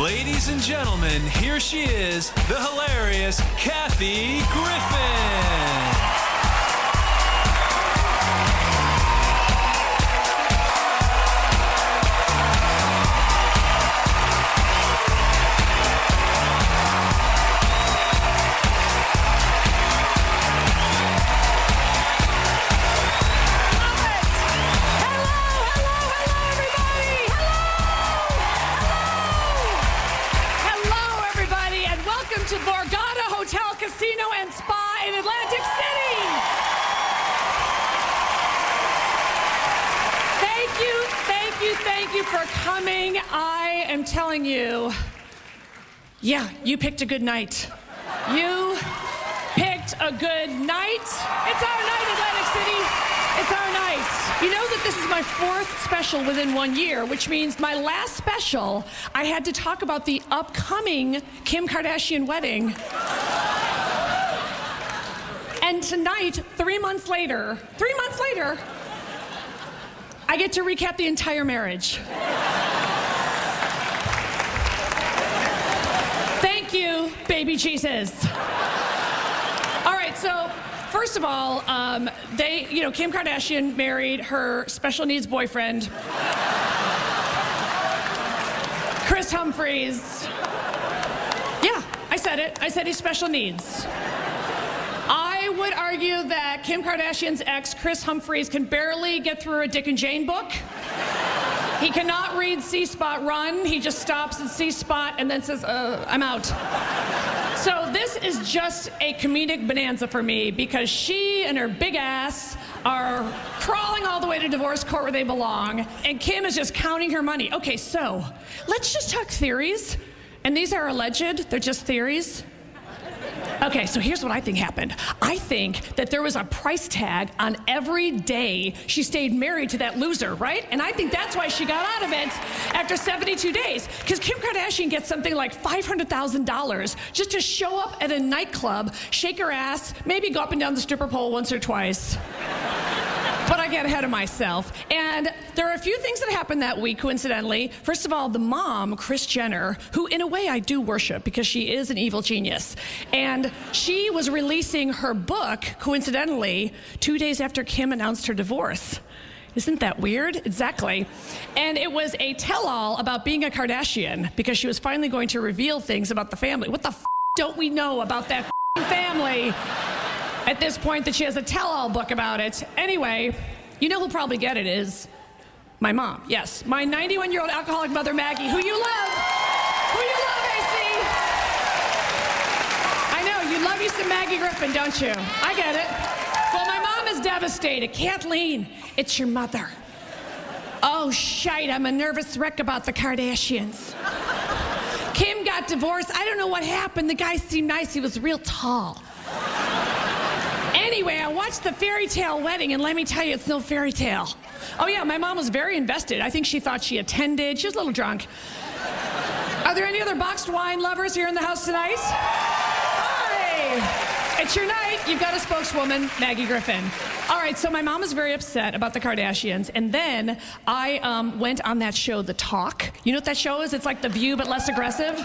Ladies and gentlemen, here she is, the hilarious Kathy Griffin. To Borgata Hotel, Casino, and Spa in Atlantic City. Thank you for coming. I am telling you, yeah, you picked a good night. You picked a good night. It's our night, Atlantic City. It's our night. You know that this is my 4th special within 1 year, which means my last special, I had to talk about the upcoming Kim Kardashian wedding. And tonight, 3 months later, I get to recap the entire marriage. Thank you, baby Jesus. All right, so first of all, Kim Kardashian married her special needs boyfriend, Chris Humphries. Yeah, I said it. I said he's special needs. I would argue that Kim Kardashian's ex, Chris Humphries, can barely get through a Dick and Jane book. He cannot read C-Spot Run. He just stops at C-Spot and then says, I'm out. So this is just a comedic bonanza for me because she and her big ass are crawling all the way to divorce court where they belong, and Kim is just counting her money. Okay, so let's just talk theories. And these are alleged, they're just theories. Okay, so here's what I think happened. I think that there was a price tag on every day she stayed married to that loser, right? And I think that's why she got out of it after 72 days. Because Kim Kardashian gets something like $500,000 just to show up at a nightclub, shake her ass, maybe go up and down the stripper pole once or twice. But I get ahead of myself. And there are a few things that happened that week, coincidentally. First of all, the mom, Kris Jenner, who in a way I do worship because she is an evil genius. And she was releasing her book, coincidentally, 2 days after Kim announced her divorce. Isn't that weird? Exactly. And it was a tell-all about being a Kardashian because she was finally going to reveal things about the family. What the don't we know about that family? At this point that she has a tell-all book about it. Anyway, you know who'll probably get it is my mom. Yes, my 91-year-old alcoholic mother, Maggie, who you love. Who you love, AC. I know, you love you some Maggie Griffin, don't you? I get it. Well, my mom is devastated. Kathleen, it's your mother. Oh, shite, I'm a nervous wreck about the Kardashians. Kim got divorced. I don't know what happened. The guy seemed nice. He was real tall. Anyway, I watched the fairy tale wedding, and let me tell you, it's no fairy tale. Oh yeah, my mom was very invested. I think she thought she attended. She was a little drunk. Are there any other boxed wine lovers here in the house tonight? Hi! It's your night. You've got a spokeswoman, Maggie Griffin. All right, so my mom was very upset about the Kardashians, and then I went on that show, The Talk. You know what that show is? It's like The View, but less aggressive.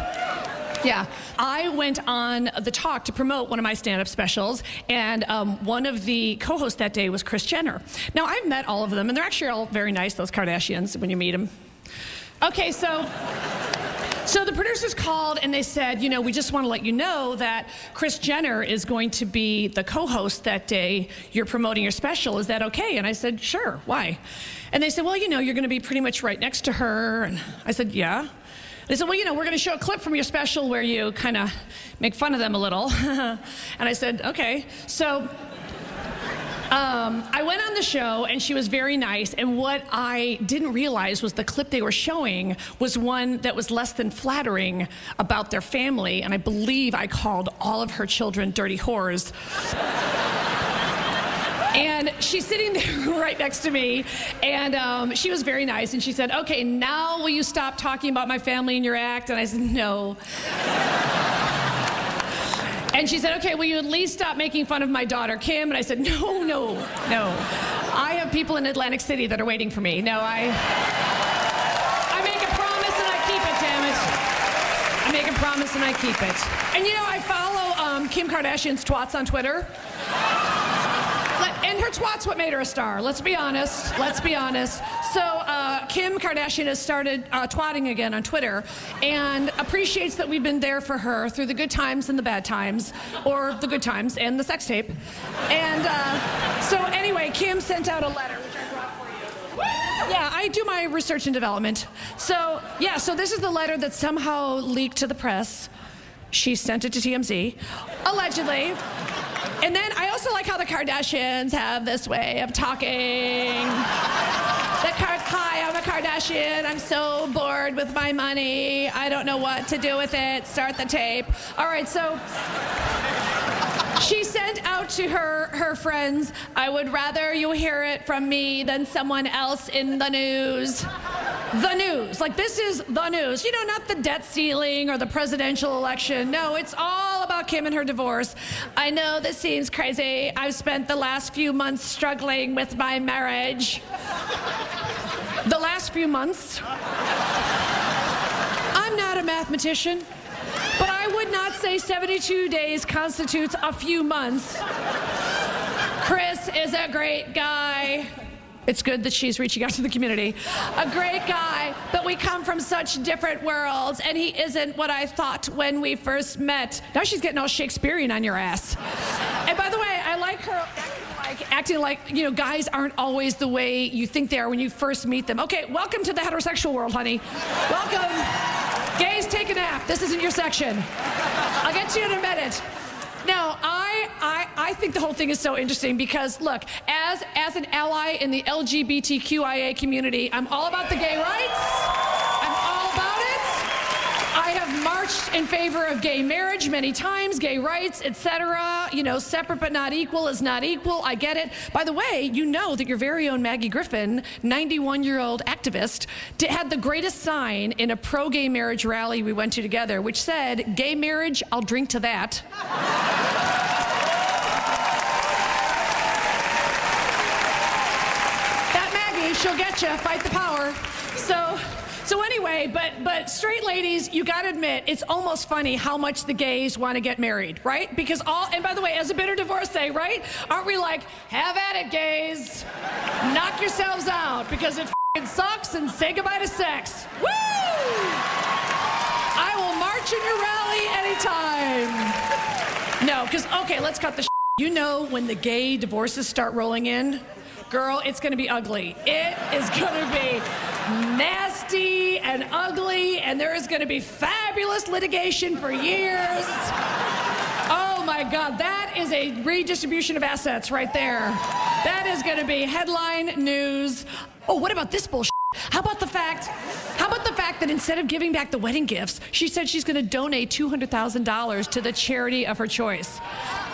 Yeah, I went on The Talk to promote one of my stand-up specials, and one of the co-hosts that day was Kris Jenner. Now, I've met all of them, and they're actually all very nice, those Kardashians, when you meet them. Okay, so the producers called, and they said, you know, we just want to let you know that Kris Jenner is going to be the co-host that day you're promoting your special. Is that okay? And I said, sure, why? And they said, well, you know, you're going to be pretty much right next to her. And I said, yeah. They said, well, you know, we're going to show a clip from your special where you kind of make fun of them a little. And I said, okay. So I went on the show, and she was very nice. And what I didn't realize was the clip they were showing was one that was less than flattering about their family. And I believe I called all of her children dirty whores. And she's sitting there right next to me, and she was very nice, and she said, okay, now will you stop talking about my family in your act? And I said, no. And she said, okay, will you at least stop making fun of my daughter, Kim? And I said, no. I have people in Atlantic City that are waiting for me. No, I make a promise and I keep it, damn it. once and I keep it. And you know, I follow Kim Kardashian's twats on Twitter. And her twat's what made her a star. Let's be honest. So Kim Kardashian has started twatting again on Twitter and appreciates that we've been there for her through the good times and the bad times, or the good times and the sex tape. And so anyway, Kim sent out a letter, which I brought for you. Yeah, I do my research and development. So this is the letter that somehow leaked to the press. She sent it to TMZ, allegedly. And then I also like how the Kardashians have this way of talking. Hi, I'm a Kardashian. I'm so bored with my money. I don't know what to do with it. Start the tape. All right, so she sent out to her friends, I would rather you hear it from me than someone else in the news. The news. Like, this is the news. You know, not the debt ceiling or the presidential election. No, it's all about Kim and her divorce. I know this seems crazy. I've spent the last few months struggling with my marriage. The last few months? I'm not a mathematician, but I would not say 72 days constitutes a few months. Chris is a great guy. It's good that she's reaching out to the community. A great guy, but we come from such different worlds, and he isn't what I thought when we first met. Now she's getting all Shakespearean on your ass. And by the way, I like her acting like, you know, guys aren't always the way you think they are when you first meet them. Okay, welcome to the heterosexual world, honey. Welcome. Gays, take a nap. This isn't your section. I'll get to you in a minute. Now, I think the whole thing is so interesting because, look, as an ally in the LGBTQIA community, I'm all about the gay rights. I'm all about it. I have marched in favor of gay marriage many times, gay rights, etc. You know, separate but not equal is not equal. I get it. By the way, you know that your very own Maggie Griffin, 91-year-old activist, had the greatest sign in a pro-gay marriage rally we went to together, which said, "Gay marriage, I'll drink to that." She'll get you. Fight the power. So anyway, but straight ladies, you gotta admit, it's almost funny how much the gays want to get married, right? Because and by the way, as a bitter divorcee, right? Aren't we like, have at it, gays. Knock yourselves out because it f***ing sucks and say goodbye to sex. Woo! I will march in your rally anytime. No, because, okay, let's cut the shit. You know when the gay divorces start rolling in? Girl, it's gonna be ugly. It is gonna be nasty and ugly, and there is gonna be fabulous litigation for years. Oh my God, that is a redistribution of assets right there. That is gonna be headline news. Oh, what about this bullshit? How about the fact that instead of giving back the wedding gifts, she said she's gonna donate $200,000 to the charity of her choice.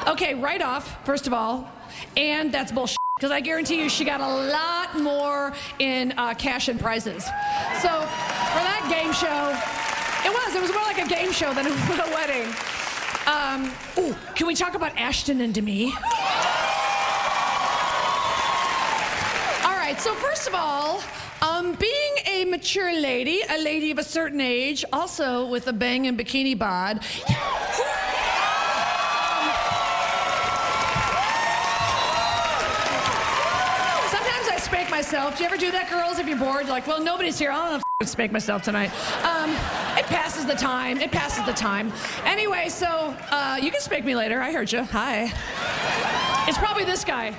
Okay, right off, first of all, and that's bullshit. Because I guarantee you she got a lot more in cash and prizes. So for that game show, it was more like a game show than a wedding. Ooh, can we talk about Ashton and Demi? All right, so first of all, being a mature lady, a lady of a certain age, also with a bang and bikini bod, spank myself. Do you ever do that, girls? If you're bored, you're like, well, nobody's here. I'll spank myself tonight. It passes the time. It passes the time. Anyway, so you can spank me later. I heard you. Hi. It's probably this guy.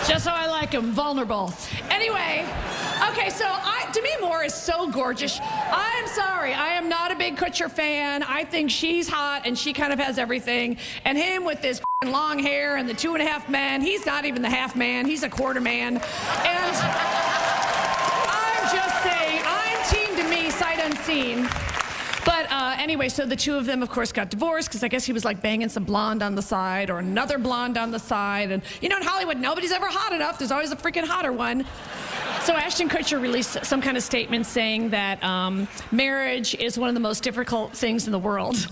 Just how I like him, vulnerable. Anyway, okay, so Demi Moore is so gorgeous. I'm sorry, I am not a big Kutcher fan. I think she's hot and she kind of has everything. And him with this long hair and the 2.5 men, he's not even the half man, he's a quarter man. And I'm just saying, I'm team Demi, sight unseen. But anyway, so the two of them, of course, got divorced because I guess he was like banging some blonde on the side or another blonde on the side. And you know, in Hollywood, nobody's ever hot enough. There's always a freaking hotter one. So Ashton Kutcher released some kind of statement saying that marriage is one of the most difficult things in the world.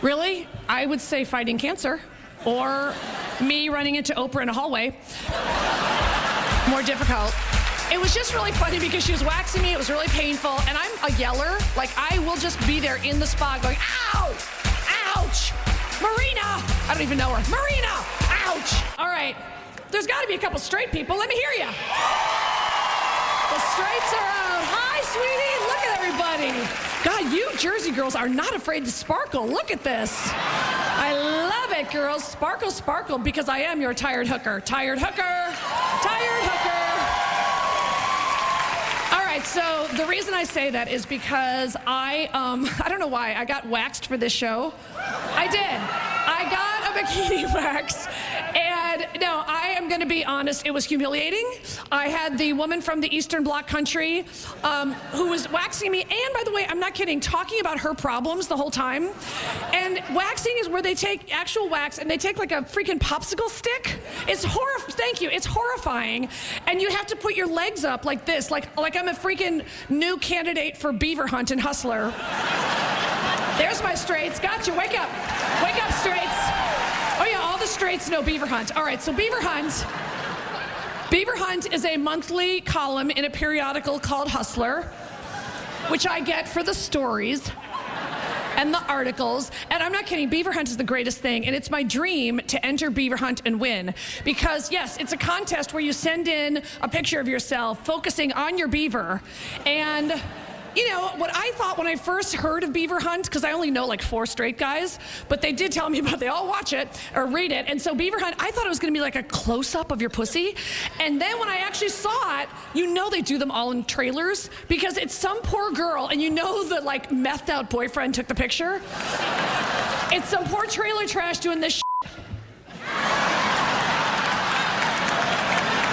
Really? I would say fighting cancer or me running into Oprah in a hallway. More difficult. it was just really funny because she was waxing me. It was really painful. And I'm a yeller. Like, I will just be there in the spa going, ow, ouch, Marina. I don't even know her. Marina, ouch. All right, there's got to be a couple straight people. Let me hear you. The straights are out. Hi, sweetie. Look at everybody. God, you Jersey girls are not afraid to sparkle. Look at this. I love it, girls. Sparkle, sparkle, because I am your tired hooker. Tired hooker. Tired hooker. All right, so the reason I say that is because I don't know why, I got waxed for this show. I did. I got a bikini wax. And no, I am going to be honest, it was humiliating. I had the woman from the Eastern Bloc country who was waxing me. And by the way, I'm not kidding, talking about her problems the whole time. And waxing is where they take actual wax and they take like a freaking popsicle stick. It's thank you, it's horrifying. And you have to put your legs up like this, like I'm a freaking new candidate for Beaver Hunt and Hustler. There's my straights. Gotcha. Wake up. Wake up, straights. Oh, yeah, all the straights know Beaver Hunt. All right, so Beaver Hunt is a monthly column in a periodical called Hustler, which I get for the stories and the articles. And I'm not kidding, Beaver Hunt is the greatest thing. And it's my dream to enter Beaver Hunt and win. Because, yes, it's a contest where you send in a picture of yourself focusing on your beaver. And you know, what I thought when I first heard of Beaver Hunt, because I only know like 4 straight guys, but they did tell me about it. They all watch it or read it. And so Beaver Hunt, I thought it was going to be like a close-up of your pussy. And then when I actually saw it, you know they do them all in trailers because it's some poor girl and you know the like methed out boyfriend took the picture. It's some poor trailer trash doing this shit.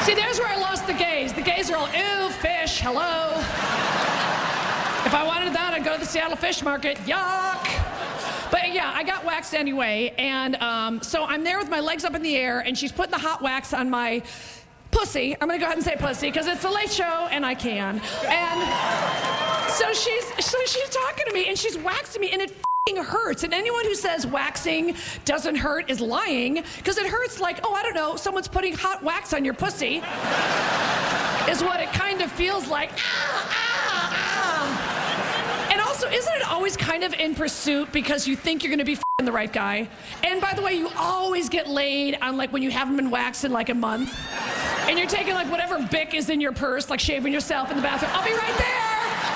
See, there's where I lost the gays. The gays are all, ew, fish, hello. If I wanted that, I'd go to the Seattle Fish Market. Yuck. But yeah, I got waxed anyway. And so I'm there with my legs up in the air, and she's putting the hot wax on my pussy. I'm going to go ahead and say pussy because it's the Late Show, and I can. And so she's talking to me, and she's waxing me, and it f***ing hurts. And anyone who says waxing doesn't hurt is lying because it hurts like, oh, I don't know, someone's putting hot wax on your pussy is what it kind of feels like. So isn't it always kind of in pursuit because you think you're going to be f***ing the right guy? And by the way, you always get laid on like when you haven't been waxed in like a month. And you're taking like whatever Bic is in your purse, like shaving yourself in the bathroom. I'll be right there.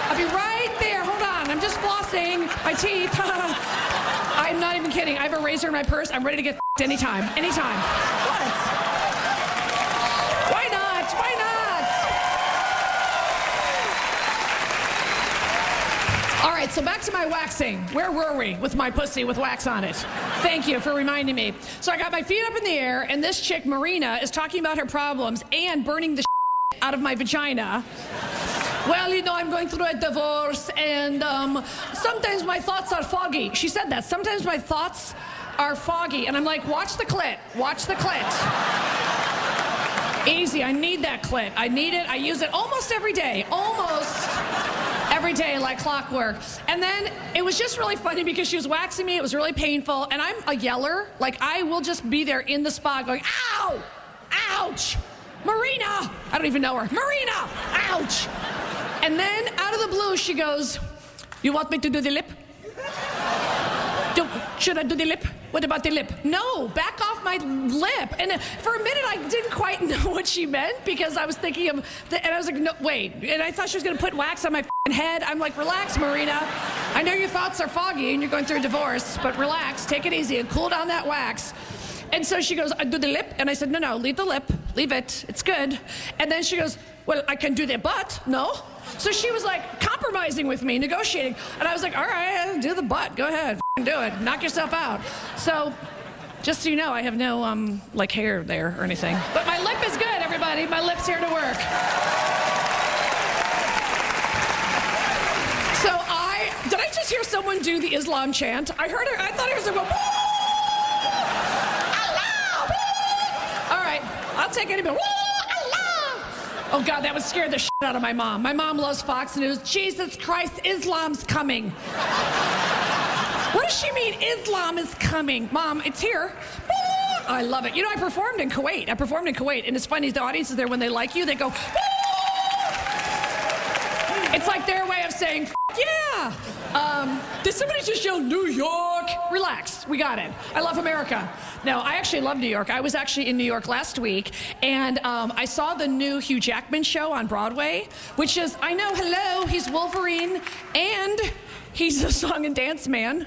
I'll be right there. Hold on. I'm just flossing my teeth. I'm not even kidding. I have a razor in my purse. I'm ready to get f***ed anytime. Anytime. What? Why not? Why not? All right, so back to my waxing. Where were we with my pussy with wax on it? Thank you for reminding me. So I got my feet up in the air, and this chick, Marina, is talking about her problems and burning the out of my vagina. Well, you know, I'm going through a divorce, and sometimes my thoughts are foggy. She said that. Sometimes my thoughts are foggy. And I'm like, watch the clit. Watch the clit. Easy. I need that clit. I need it. I use it almost every day. Almost every day like clockwork. And then it was just really funny because she was waxing me. It was really painful. And I'm a yeller. Like, I will just be there in the spa going, ow, ouch, Marina. I don't even know her. Marina, ouch. And then out of the blue, she goes, you want me to do the lip? Should I do the lip? What about the lip? No, back off my lip. And for a minute, I didn't quite know what she meant because I was thinking of, and I was like, no, wait. And I thought she was going to put wax on my head. I'm like, relax, Marina. I know your thoughts are foggy and you're going through a divorce, but relax, take it easy and cool down that wax. And so she goes, I do the lip? And I said, no, leave the lip. Leave it. It's good. And then she goes, well, I can do the butt. No. So she was like compromising with me, negotiating. And I was like, all right, do the butt. Go ahead. Do it. Knock yourself out. So just so you know, I have no like hair there or anything. But my lip is good, everybody. My lip's here to work. So did I just hear someone do the Islam chant? I heard her. I thought it was a go. All right, I'll take any bit. Oh, God, that would scare the shit out of my mom. My mom loves Fox News. Jesus Christ, Islam's coming. What does she mean, Islam is coming? Mom, it's here. I love it. You know, I performed in Kuwait. And it's funny, the audience is there when they like you. They go, It's like their way of saying, yeah. Did somebody just yell New York? Relax, we got it. I love America. No, I actually love New York. I was actually in New York last week, and I saw the new Hugh Jackman show on Broadway, which is, I know, hello, he's Wolverine, and he's a song and dance man.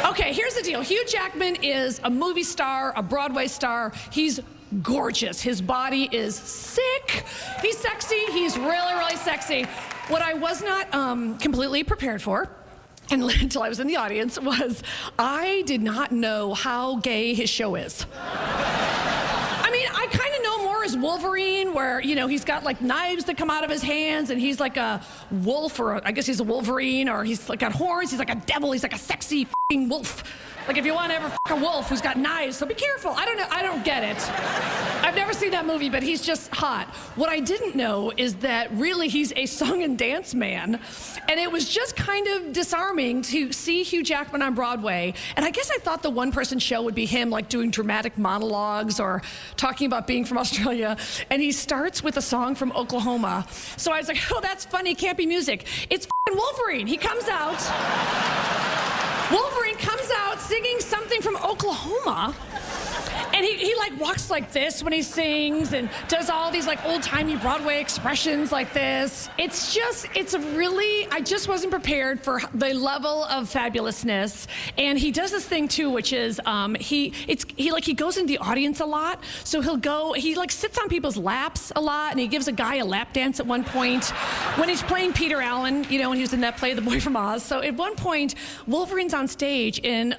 Okay, here's the deal. Hugh Jackman is a movie star, a Broadway star. He's gorgeous. His body is sick. He's sexy. He's really, really sexy. What I was not completely prepared for, and until I was in the audience, was I did not know how gay his show is. I mean, I kind of know more as Wolverine, where, you know, he's got like knives that come out of his hands, and he's like a wolf, or I guess he's a Wolverine, or he's like got horns, he's like a devil, he's like a sexy f***ing wolf. Like, if you want to ever f*** a wolf who's got knives, so be careful. I don't know, I don't get it. I've never seen that movie, but he's just hot. What I didn't know is that really he's a song and dance man, and it was just kind of disarming to see Hugh Jackman on Broadway. And I guess I thought the one-person show would be him, like, doing dramatic monologues or talking about being from Australia, and he starts with a song from Oklahoma. So I was like, oh, that's funny, campy music. It's f***ing Wolverine. He comes out. Wolverine comes out singing something from Oklahoma, and he like walks like this when he sings and does all these like old-timey Broadway expressions like this. It's a really, I just wasn't prepared for the level of fabulousness. And he does this thing too, which is he goes into the audience a lot. So he like sits on people's laps a lot, and he gives a guy a lap dance at one point when he's playing Peter Allen, you know, when he was in that play, The Boy from Oz. So at one point, Wolverine's on stage in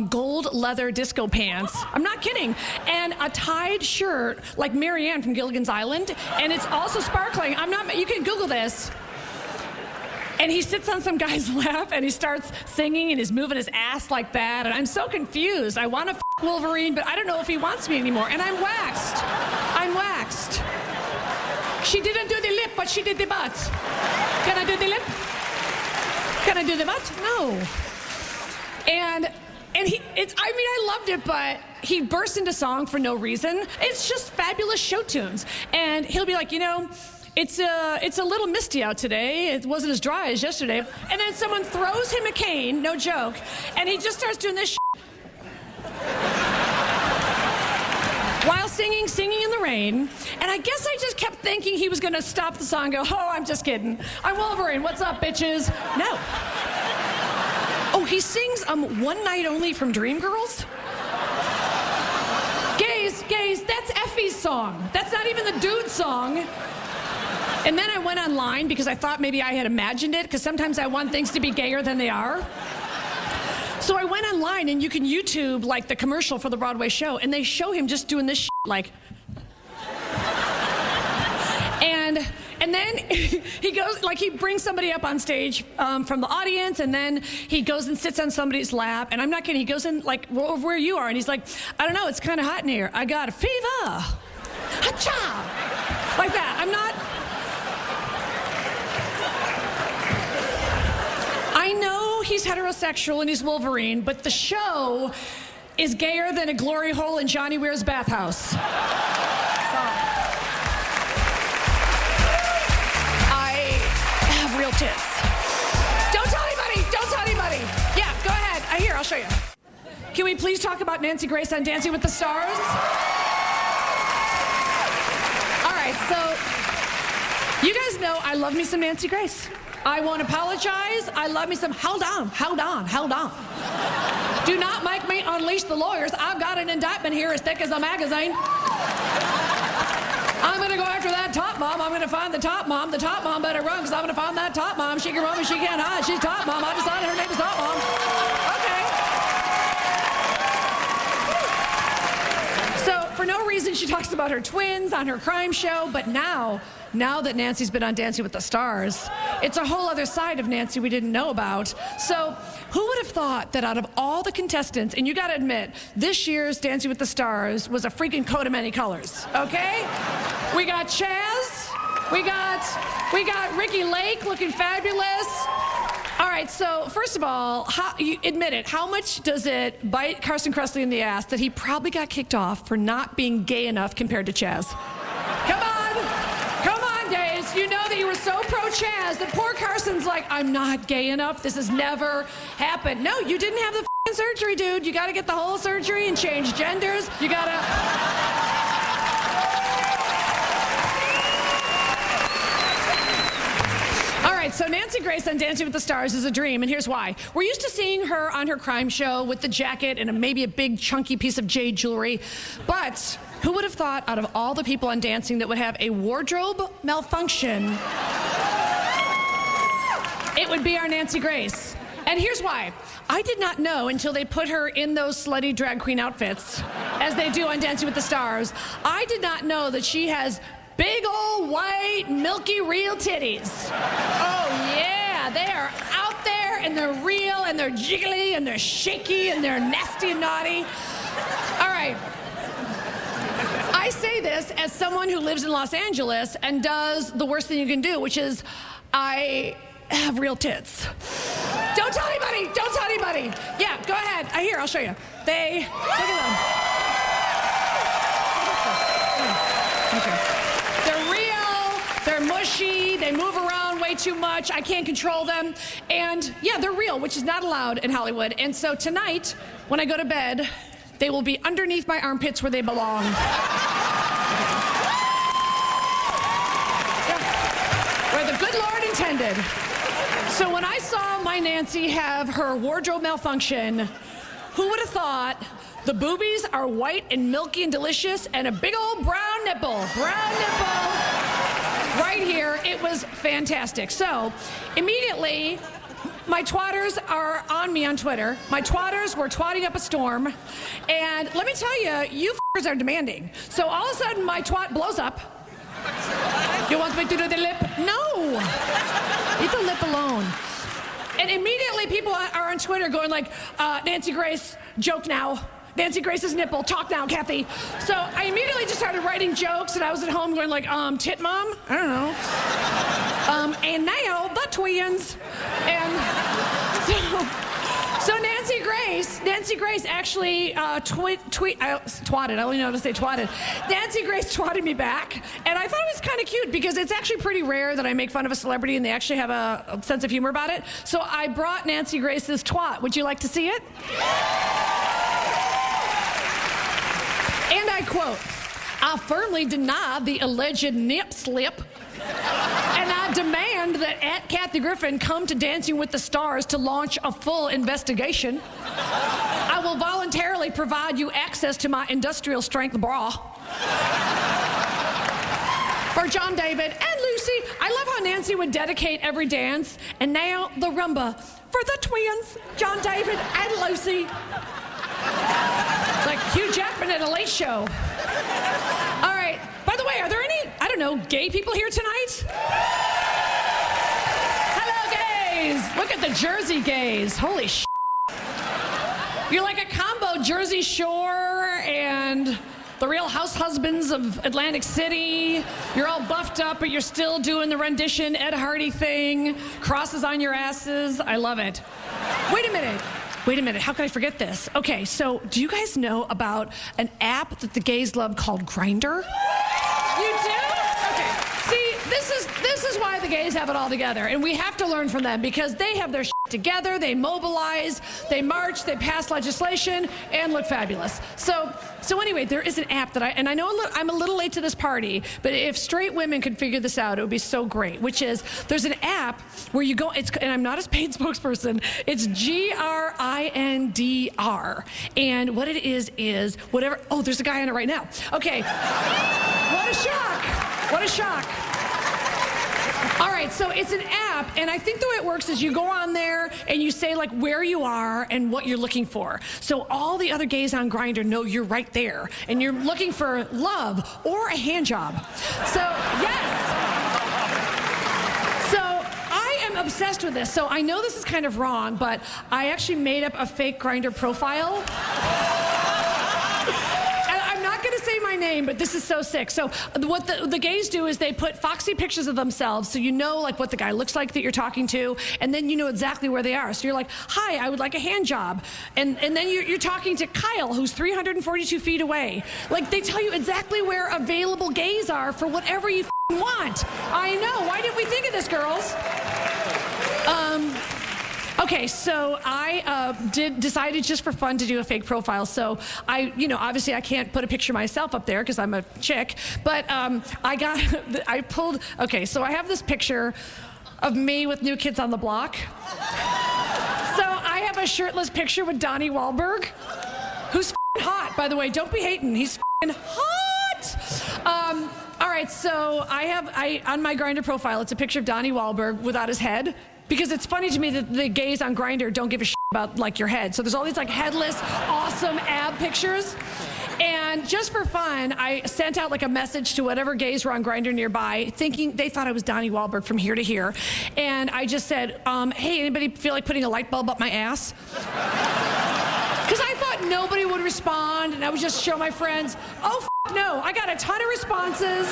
gold leather disco pants. I'm not kidding. And a tied shirt like Marianne from Gilligan's Island. And it's also sparkling. You can Google this. And he sits on some guy's lap and he starts singing and he's moving his ass like that. And I'm so confused. I want to f*** Wolverine, but I don't know if he wants me anymore. And I'm waxed. I'm waxed. She didn't do the lip, but she did the butt. Can I do the lip? Can I do the butt? No. And I loved it, but he burst into song for no reason. It's just fabulous show tunes. And he'll be like, you know, it's a little misty out today. It wasn't as dry as yesterday. And then someone throws him a cane, no joke, and he just starts doing this shit. While singing in the rain. And I guess I just kept thinking he was gonna stop the song and go, oh, I'm just kidding. I'm Wolverine, what's up, bitches? No. Oh, he sings One Night Only from Dreamgirls? Gays, that's Effie's song. That's not even the dude's song. And then I went online because I thought maybe I had imagined it, because sometimes I want things to be gayer than they are. So I went online, and you can YouTube like the commercial for the Broadway show, and they show him just doing this shit, like. And then he goes, like, he brings somebody up on stage from the audience, and then he goes and sits on somebody's lap. And I'm not kidding, he goes in, like, where you are, and he's like, I don't know, it's kind of hot in here. I got a fever. Ha-cha! Like that. I know he's heterosexual and he's Wolverine, but the show is gayer than a glory hole in Johnny Weir's bathhouse. Real tits. Don't tell anybody. Yeah, go ahead. Here, I'll show you. Can we please talk about Nancy Grace on Dancing with the Stars? All right, so you guys know I love me some Nancy Grace. I won't apologize. I love me some, hold on. Do not make me unleash the lawyers. I've got an indictment here as thick as a magazine. I'm going to go after that top mom. I'm going to find the top mom. The top mom better run, because I'm going to find that top mom. She can run, but she can't hide. She's top mom. I decided her name is top mom. Okay. So for no reason, she talks about her twins on her crime show. But now that Nancy's been on Dancing with the Stars, it's a whole other side of Nancy we didn't know about. So who would have thought that out of all the contestants, and you got to admit, this year's Dancing with the Stars was a freaking coat of many colors, okay? We got Chaz, we got Ricky Lake looking fabulous. All right, so first of all, you admit it, how much does it bite Carson Kressley in the ass that he probably got kicked off for not being gay enough compared to Chaz? Come on, Days, you know know that you were so pro-Chaz that poor Carson's like, I'm not gay enough. This has never happened. No, you didn't have the f***ing surgery, dude. You got to get the whole surgery and change genders. You got to... All right, so Nancy Grace on Dancing with the Stars is a dream, and here's why. We're used to seeing her on her crime show with the jacket and maybe a big chunky piece of jade jewelry, but who would have thought out of all the people on Dancing that would have a wardrobe malfunction, it would be our Nancy Grace. And here's why. I did not know until they put her in those slutty drag queen outfits, as they do on Dancing with the Stars. I did not know that she has big old white, milky, real titties. Oh yeah, they are out there and they're real and they're jiggly and they're shaky and they're nasty and naughty. All right. I say this as someone who lives in Los Angeles and does the worst thing you can do, which is I have real tits. Don't tell anybody, don't tell anybody. Yeah, go ahead. I'll show you. Look at them. Okay. They're real, they're mushy, they move around way too much, I can't control them. And yeah, they're real, which is not allowed in Hollywood. And so tonight, when I go to bed, they will be underneath my armpits where they belong. Where the good Lord intended. So when I saw my Nancy have her wardrobe malfunction, who would have thought the boobies are white and milky and delicious and a big old brown nipple right here. It was fantastic. So immediately, my twatters are on me on Twitter. My twatters were twatting up a storm. And let me tell you, you f***ers are demanding. So all of a sudden, my twat blows up. You want me to do the lip? No. Leave the lip alone. And immediately people are on Twitter going like, Nancy Grace, joke now. Nancy Grace's nipple, talk now, Kathy. So I immediately just started writing jokes, and I was at home going like, tit mom? I don't know. And now, the twins. And so Nancy Grace actually twatted. I only know how to say twatted. Nancy Grace twatted me back, and I thought it was kind of cute because it's actually pretty rare that I make fun of a celebrity and they actually have a sense of humor about it. So I brought Nancy Grace's twat. Would you like to see it? And I quote, I firmly deny the alleged nip slip, and I demand that at Kathy Griffin come to Dancing with the Stars to launch a full investigation. I will voluntarily provide you access to my industrial strength bra. For John David and Lucy, I love how Nancy would dedicate every dance, and now the rumba for the twins, John David and Lucy. It's like Hugh Jackman at a late show. All right. By the way, are there any, I don't know, gay people here tonight? Hello, gays. Look at the Jersey gays. Holy shit. You're like a combo Jersey Shore and the Real House Husbands of Atlantic City. You're all buffed up, but you're still doing the rendition Ed Hardy thing. Crosses on your asses. I love it. Wait a minute, how could I forget this? Okay, so do you guys know about an app that the gays love called Grindr? You do? Okay. See, this is why the gays have it all together, and we have to learn from them because they have their shit together, they mobilize, they march, they pass legislation, and look fabulous. So anyway, there is an app that I know I'm a little late to this party, but if straight women could figure this out, it would be so great, which is there's an app where you go, and I'm not a paid spokesperson, it's Grindr, and what it is whatever, oh, there's a guy on it right now. Okay, what a shock. All right, so it's an app, and I think the way it works is you go on there and you say like where you are and what you're looking for. So all the other gays on Grindr know you're right there, and you're looking for love or a hand job. So yes. So I am obsessed with this. So I know this is kind of wrong, but I actually made up a fake Grindr profile. And I'm not going to say my name, but this is so sick. So what the gays do is they put foxy pictures of themselves, so you know like what the guy looks like that you're talking to, and then you know exactly where they are. So you're like, hi, I would like a hand job. And then you're talking to Kyle, who's 342 feet away. Like, they tell you exactly where available gays are for whatever you want. I know. Why didn't we think of this, girls? Okay, so I decided just for fun to do a fake profile. So obviously I can't put a picture of myself up there because I'm a chick, but okay, so I have this picture of me with New Kids on the Block. So I have a shirtless picture with Donnie Wahlberg, who's hot, by the way. Don't be hating. He's hot. All right, so I on my Grindr profile, it's a picture of Donnie Wahlberg without his head, because it's funny to me that the gays on Grindr don't give a shit about like your head. So there's all these like headless, awesome ab pictures. And just for fun, I sent out like a message to whatever gays were on Grindr nearby, thinking they thought I was Donnie Wahlberg from here to here. And I just said, hey, anybody feel like putting a light bulb up my ass? Because I thought nobody would respond, and I would just show my friends, oh, no. I got a ton of responses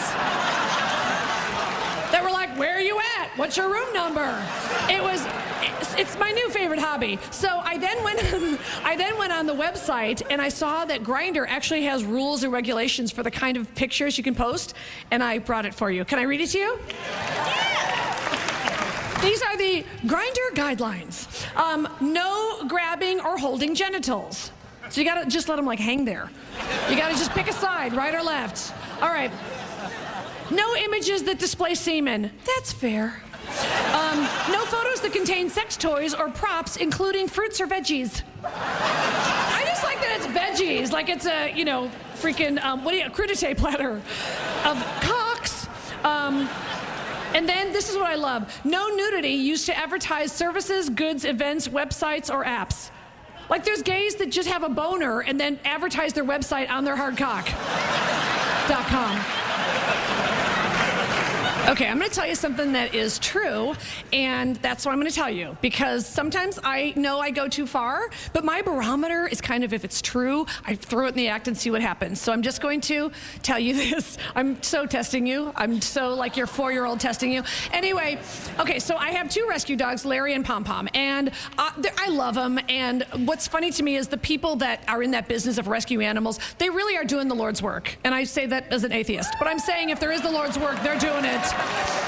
that were like, where are you at? What's your room number? It's my new favorite hobby. So I then went on the website, and I saw that Grindr actually has rules and regulations for the kind of pictures you can post, and I brought it for you. Can I read it to you? Yeah. These are the Grindr guidelines. No grabbing or holding genitals. So you gotta just let them like hang there. You gotta just pick a side, right or left. All right. No images that display semen. That's fair. No photos that contain sex toys or props, including fruits or veggies. I just like that it's veggies, like it's a, freaking, crudité platter of cocks. And then this is what I love. No nudity used to advertise services, goods, events, websites, or apps. Like, there's gays that just have a boner and then advertise their website on their hardcock.com. Okay, I'm going to tell you something that is true, and that's what I'm going to tell you, because sometimes I know I go too far, but my barometer is kind of, if it's true, I throw it in the act and see what happens. So I'm just going to tell you this. I'm so testing you. I'm so like your 4-year-old testing you. Anyway, okay, so I have 2 rescue dogs, Larry and Pom Pom, and I love them, and what's funny to me is the people that are in that business of rescue animals, they really are doing the Lord's work, and I say that as an atheist, but I'm saying if there is the Lord's work, they're doing it.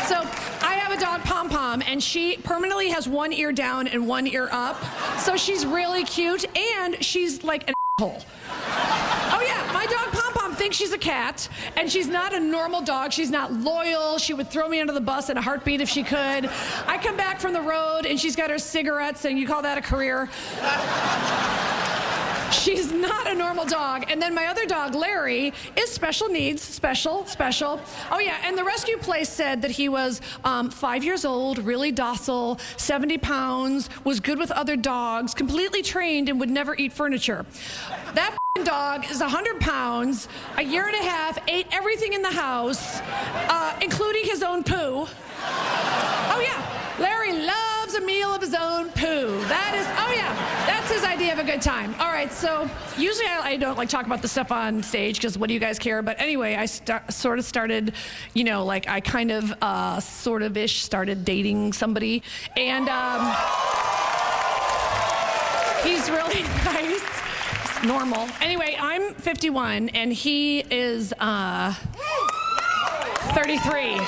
So I have a dog, Pom Pom, and she permanently has one ear down and one ear up. So she's really cute, and she's like an asshole. Oh yeah, my dog Pom Pom thinks she's a cat, and she's not a normal dog. She's not loyal. She would throw me under the bus in a heartbeat if she could. I come back from the road, and she's got her cigarettes, and you call that a career? She's not a normal dog. And then my other dog, Larry, is special needs. Special. Oh, yeah, and the rescue place said that he was 5 years old, really docile, 70 pounds, was good with other dogs, completely trained, and would never eat furniture. That dog is 100 pounds, a year and a half, ate everything in the house, including his own poo. Oh, yeah, Larry loves a meal of his own poo. That's his idea of a good time. All right, so usually I don't like talk about the stuff on stage because what do you guys care? But anyway, I sort of started, I kind of sort of ish started dating somebody, and he's really nice. It's normal. Anyway, I'm 51 and he is 33.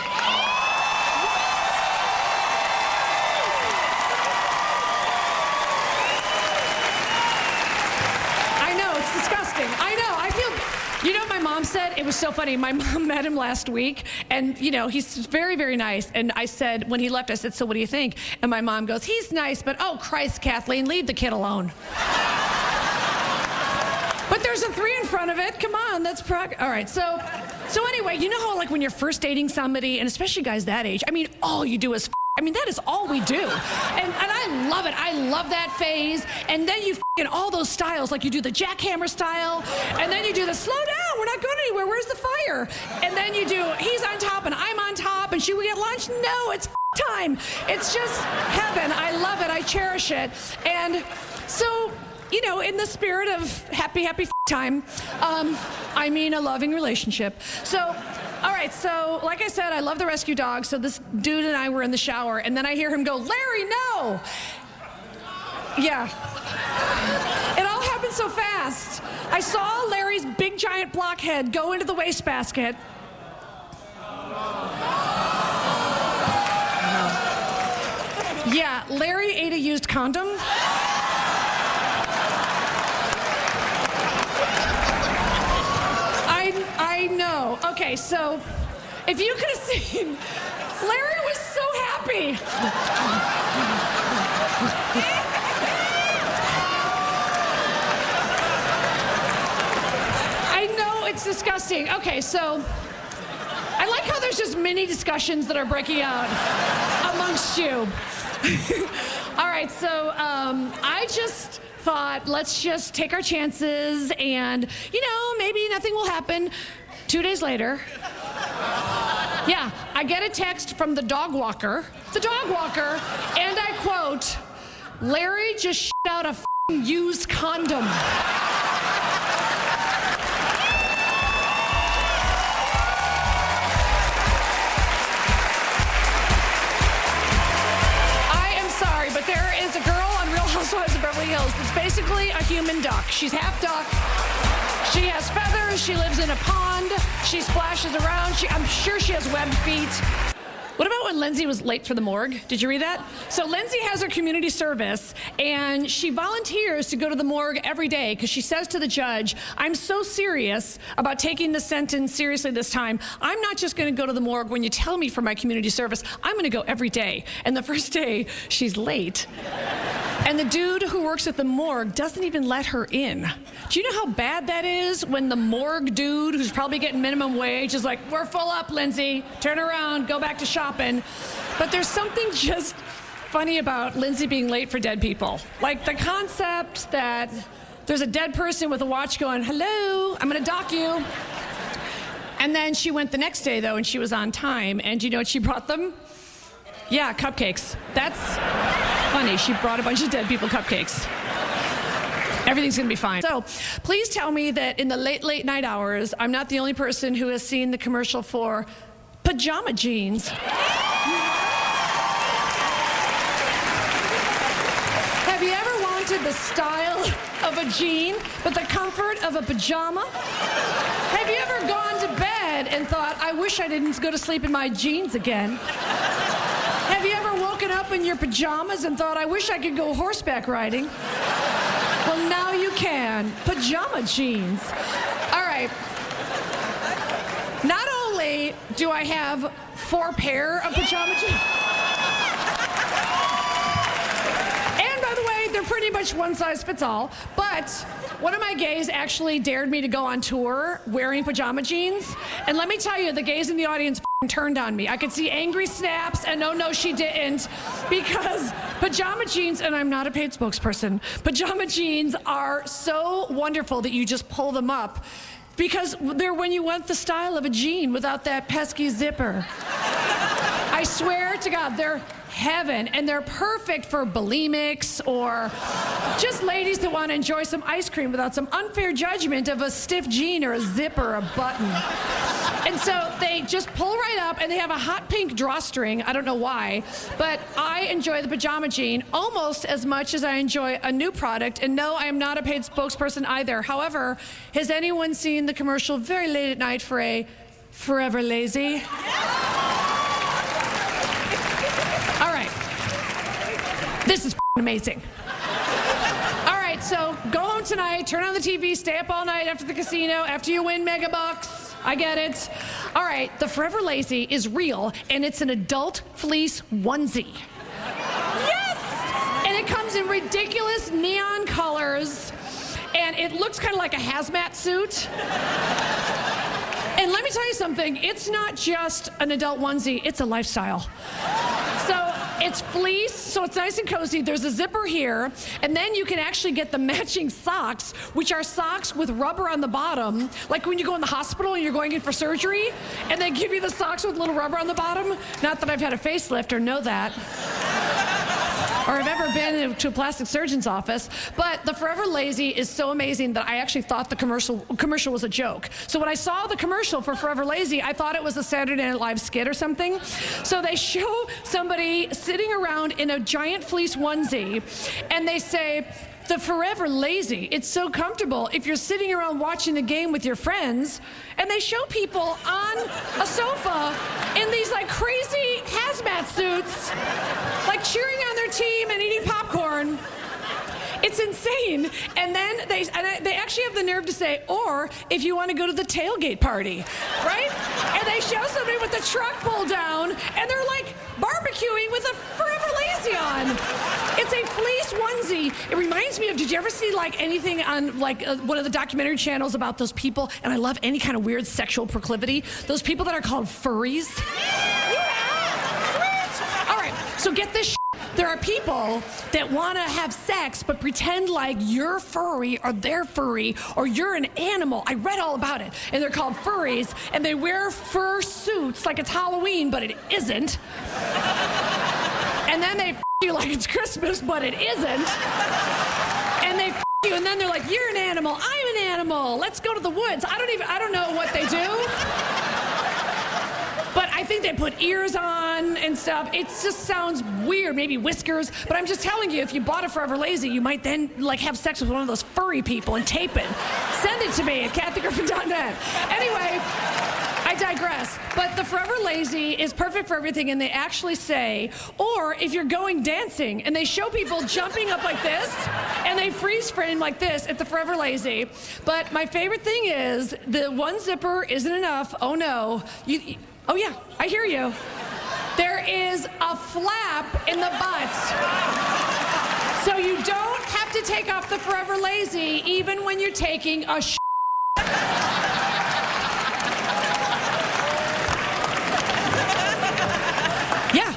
My mom said, it was so funny, my mom met him last week, and, he's very, very nice, and I said, when he left, I said, so what do you think? And my mom goes, he's nice, but oh, Christ, Kathleen, leave the kid alone. But there's a 3 in front of it, come on, that's all right, so anyway, you know how, like, when you're first dating somebody, and especially guys that age, all you do is that is all we do. And I love it. I love that phase. And then you all those styles, like you do the jackhammer style, and then you do the slow down, we're not going anywhere, where's the fire? And then you do, he's on top and I'm on top, and should we get lunch? No, it's time. It's just heaven. I love it. I cherish it. And so you know, in the spirit of happy time, I mean a loving relationship. So, all right, so like I said, I love the rescue dog. So this dude and I were in the shower, and then I hear him go, Larry, no! Yeah. It all happened so fast. I saw Larry's big giant blockhead go into the wastebasket. Yeah, Larry ate a used condom. I know. Okay, so if you could have seen, Larry was so happy. I know it's disgusting. Okay, so I like how there's just mini discussions that are breaking out amongst you. All right, so I just thought, let's just take our chances and, you know, maybe nothing will happen. 2 days later, yeah, I get a text from the dog walker, and I quote, Larry just shit out a f***ing used condom. There is a girl on Real Housewives of Beverly Hills that's basically a human duck. She's half duck. She has feathers. She lives in a pond. She splashes around. I'm sure she has webbed feet. What about when Lindsay was late for the morgue? Did you read that? So Lindsay has her community service, and she volunteers to go to the morgue every day because she says to the judge, I'm so serious about taking the sentence seriously this time. I'm not just going to go to the morgue when you tell me for my community service. I'm going to go every day. And the first day, she's late. And the dude who works at the morgue doesn't even let her in. Do you know how bad that is when the morgue dude, who's probably getting minimum wage, is like, we're full up, Lindsay. Turn around, go back to shopping. But there's something just funny about Lindsay being late for dead people. Like the concept that there's a dead person with a watch going, hello, I'm going to dock you. And then she went the next day, though, and she was on time. And do you know what she brought them? Yeah, cupcakes. That's funny. She brought a bunch of dead people cupcakes. Everything's going to be fine. So please tell me that in the late night hours, I'm not the only person who has seen the commercial for pajama jeans. Have you ever wanted the style of a jean, but the comfort of a pajama? Have you ever gone to bed and thought, I wish I didn't go to sleep in my jeans again? Have you ever woken up in your pajamas and thought, I wish I could go horseback riding? Well, now you can. Pajama jeans. All right. Not only do I have 4 pair of pajama jeans, and by the way, they're pretty much one size fits all, but one of my gays actually dared me to go on tour wearing pajama jeans, and let me tell you, the gays in the audience turned on me. I could see angry snaps, and no, she didn't, because pajama jeans, and I'm not a paid spokesperson, pajama jeans are so wonderful that you just pull them up, because they're when you want the style of a jean without that pesky zipper. I swear to God, they're heaven, and they're perfect for bulimics or just ladies that want to enjoy some ice cream without some unfair judgment of a stiff jean or a zip or a button. And so they just pull right up, and they have a hot pink drawstring. I don't know why, but I enjoy the pajama jean almost as much as I enjoy a new product. And no, I am not a paid spokesperson either. However, has anyone seen the commercial very late at night for a Forever Lazy? All right. This is amazing. All right, so go home tonight, turn on the TV, stay up all night after the casino, after you win mega bucks. I get it. All right, the Forever Lazy is real, and it's an adult fleece onesie. Yes! And it comes in ridiculous neon colors, and it looks kind of like a hazmat suit. And let me tell you something, it's not just an adult onesie, it's a lifestyle. So it's fleece, so it's nice and cozy. There's a zipper here, and then you can actually get the matching socks, which are socks with rubber on the bottom, like when you go in the hospital and you're going in for surgery, and they give you the socks with little rubber on the bottom. Not that I've had a facelift or know that. or have ever been to a plastic surgeon's office, but the Forever Lazy is so amazing that I actually thought the commercial was a joke. So when I saw the commercial for Forever Lazy, I thought it was a Saturday Night Live skit or something. So they show somebody sitting around in a giant fleece onesie, and they say, the Forever Lazy, it's so comfortable if you're sitting around watching the game with your friends. And they show people on a sofa in these like crazy hazmat suits, like cheering on their team and eating popcorn. It's insane. And then they actually have the nerve to say, or if you want to go to the tailgate party, right? And they show somebody with the truck pulled down, and they're like barbecuing with a Forever Lazy on. It's a fleece onesie. It reminds me of, did you ever see like anything on like one of the documentary channels about those people, and I love any kind of weird sexual proclivity, those people that are called furries? Yeah, sweet. All right, so get this. There are people that want to have sex but pretend like you're furry or they're furry or you're an animal. I read all about it. And they're called furries, and they wear fur suits like it's Halloween, but it isn't. And then they you like it's Christmas, but it isn't. And they you, and then they're like, you're an animal, I'm an animal. Let's go to the woods. I don't know what they do. But I think they put ears on and stuff. It just sounds weird, maybe whiskers. But I'm just telling you, if you bought a Forever Lazy, you might then like have sex with one of those furry people and tape it. Send it to me at kathygriffin.net. Anyway, I digress. But the Forever Lazy is perfect for everything, and they actually say, or if you're going dancing, and they show people jumping up like this, and they freeze frame like this at the Forever Lazy. But my favorite thing is the one zipper isn't enough. Oh no. Oh yeah, I hear you. There is a flap in the butt. So you don't have to take off the Forever Lazy even when you're taking a Yeah,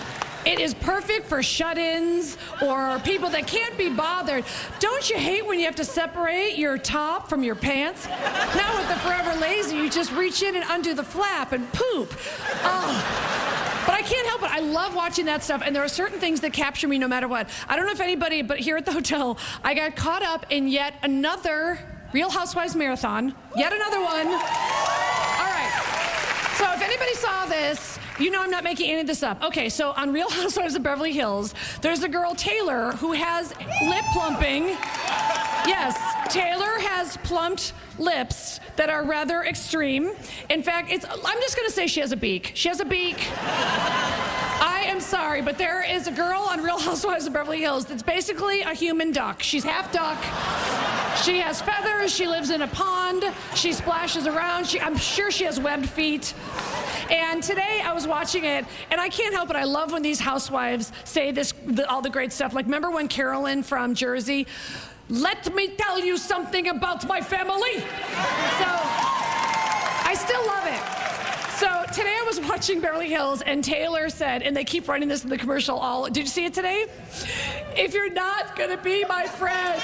it is perfect for shut-ins or people that can't be bothered. Don't you hate when you have to separate your top from your pants? Now with the Forever Lazy, you just reach in and undo the flap and poop. Oh. But I can't help it. I love watching that stuff, and there are certain things that capture me no matter what. I don't know if anybody, but here at the hotel, I got caught up in yet another Real Housewives marathon. Yet another one. All right. So if anybody saw this, you know I'm not making any of this up. Okay, so on Real Housewives of Beverly Hills, there's a girl, Taylor, who has lip plumping. Yes, Taylor has plumped lips that are rather extreme. In fact, I'm just gonna say she has a beak. She has a beak. I am sorry, but there is a girl on Real Housewives of Beverly Hills that's basically a human duck. She's half duck. She has feathers. She lives in a pond. She splashes around. I'm sure she has webbed feet. And today I was watching it, and I can't help it. I love when these housewives say all the great stuff. Like, remember when Carolyn from Jersey, let me tell you something about my family. So I still love it. So today I was watching Beverly Hills, and Taylor said, and they keep running this in the commercial did you see it today? If you're not gonna be my friend,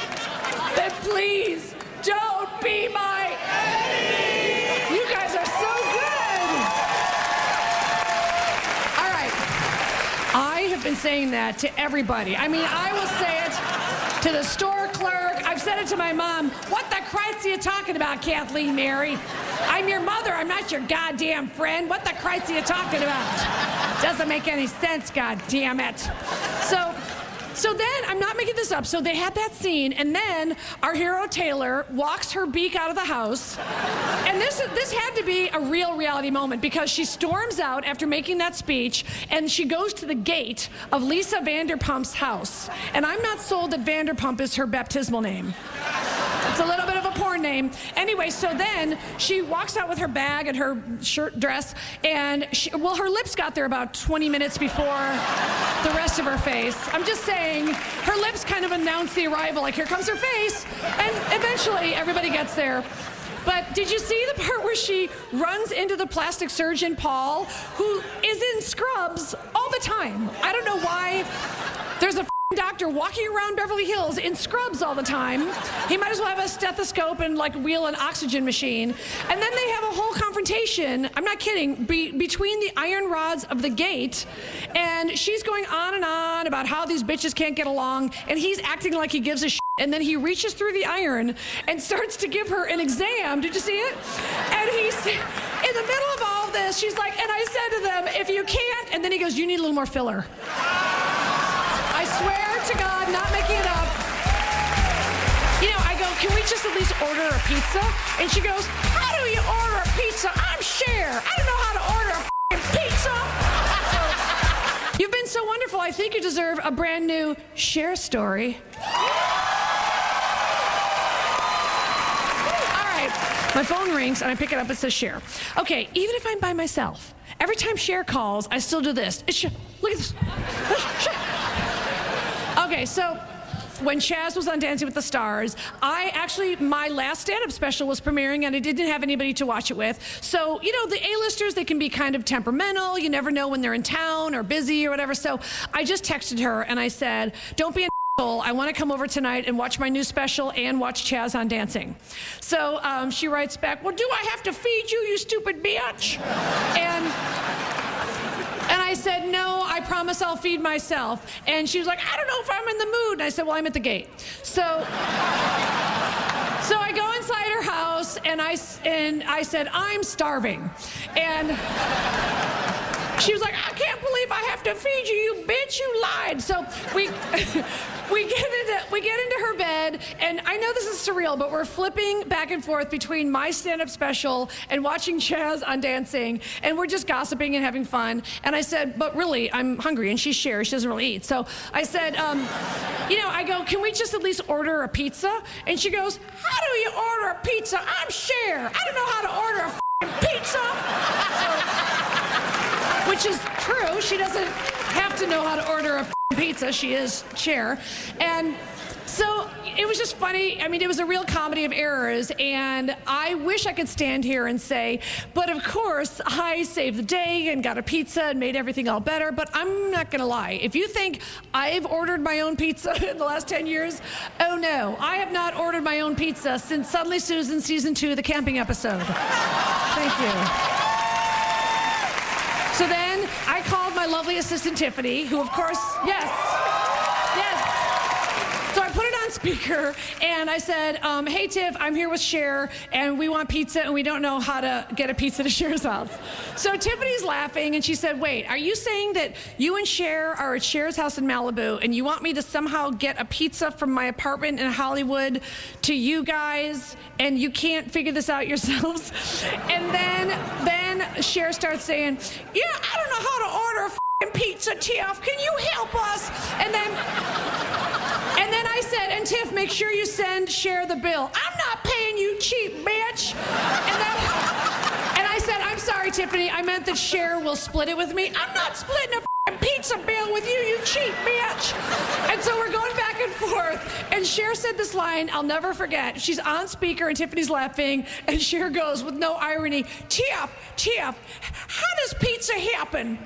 then please don't be my enemy. You guys are so good. All right. I have been saying that to everybody. I mean, I will say it to the store clerk. I've said it to my mom. What the Christ are you talking about, Kathleen Mary? I'm your mother. I'm not your goddamn friend. What the Christ are you talking about? Doesn't make any sense, god damn it. So then, I'm not making this up, so they had that scene, and then our hero Taylor walks her beak out of the house, and this had to be a real reality moment, because she storms out after making that speech, and she goes to the gate of Lisa Vanderpump's house, and I'm not sold that Vanderpump is her baptismal name. It's a little bit of a porn name. Anyway, so then she walks out with her bag and her shirt dress, and her lips got there about 20 minutes before the rest of her face. I'm just saying, her lips kind of announce the arrival, like here comes her face, and eventually everybody gets there. But did you see the part where she runs into the plastic surgeon, Paul, who is in scrubs all the time? I don't know why there's a doctor walking around Beverly Hills in scrubs all the time. He might as well have a stethoscope and like wheel an oxygen machine. And then they have a whole conversation confrontation, I'm not kidding, between the iron rods of the gate, and she's going on and on about how these bitches can't get along, and he's acting like he gives a shit, and then he reaches through the iron and starts to give her an exam. Did you see it? And he's in the middle of all of this, she's like, and I said to them, if you can't, and then he goes, you need a little more filler. I swear to God, not making it up. You know, I go, can we just at least order a pizza? And she goes, how do you order a pizza? I'm Cher. I don't know how to order a pizza. So, you've been so wonderful. I think you deserve a brand new Cher story. All right, my phone rings and I pick it up. It says Cher. Okay, even if I'm by myself, every time Cher calls, I still do this. It's Cher. Look at this. Cher. Okay, so when Chaz was on Dancing with the Stars, my last stand-up special was premiering and I didn't have anybody to watch it with. So, you know, the A-listers, they can be kind of temperamental. You never know when they're in town or busy or whatever. So I just texted her and I said, don't be an asshole. I want to come over tonight and watch my new special and watch Chaz on Dancing. So she writes back, well, do I have to feed you, you stupid bitch? And I said, no, I promise I'll feed myself. And she was like, I don't know if I'm in the mood. And I said, well, I'm at the gate. So I go inside her house, and I said, I'm starving. And she was like, I can't believe I have to feed you, you bitch, you lied. So we get into her bed, and I know this is surreal, but we're flipping back and forth between my stand-up special and watching Chaz on Dancing, and we're just gossiping and having fun. And I said, but really, I'm hungry, and she's Cher, she doesn't really eat. So I said, you know, I go, can we just at least order a pizza? And she goes, how do you order a pizza? I'm Cher. I don't know how to order a pizza. Which is true. She doesn't have to know how to order a pizza. She is Cher. And so it was just funny. I mean, it was a real comedy of errors. And I wish I could stand here and say, but of course, I saved the day and got a pizza and made everything all better. But I'm not going to lie. If you think I've ordered my own pizza in the last 10 years, oh no. I have not ordered my own pizza since Suddenly Susan Season 2, the camping episode. Thank you. So then I called my lovely assistant, Tiffany, who, of course, yes. So I put it on speaker, and I said, hey, Tiff, I'm here with Cher, and we want pizza, and we don't know how to get a pizza to Cher's house. So Tiffany's laughing, and she said, wait, are you saying that you and Cher are at Cher's house in Malibu, and you want me to somehow get a pizza from my apartment in Hollywood to you guys, and you can't figure this out yourselves? And then Cher starts saying, yeah, I don't know how to order a pizza, Tiff. Can you help us? And then I said, and Tiff, make sure you send Cher the bill. I'm not paying you cheap, bitch. And I said, I'm sorry, Tiffany. I meant that Cher will split it with me. I'm not splitting a pizza bill with you, you cheap bitch. And so we're going back and forth. And Cher said this line I'll never forget. She's on speaker and Tiffany's laughing. And Cher goes with no irony, Tiff, how does pizza happen?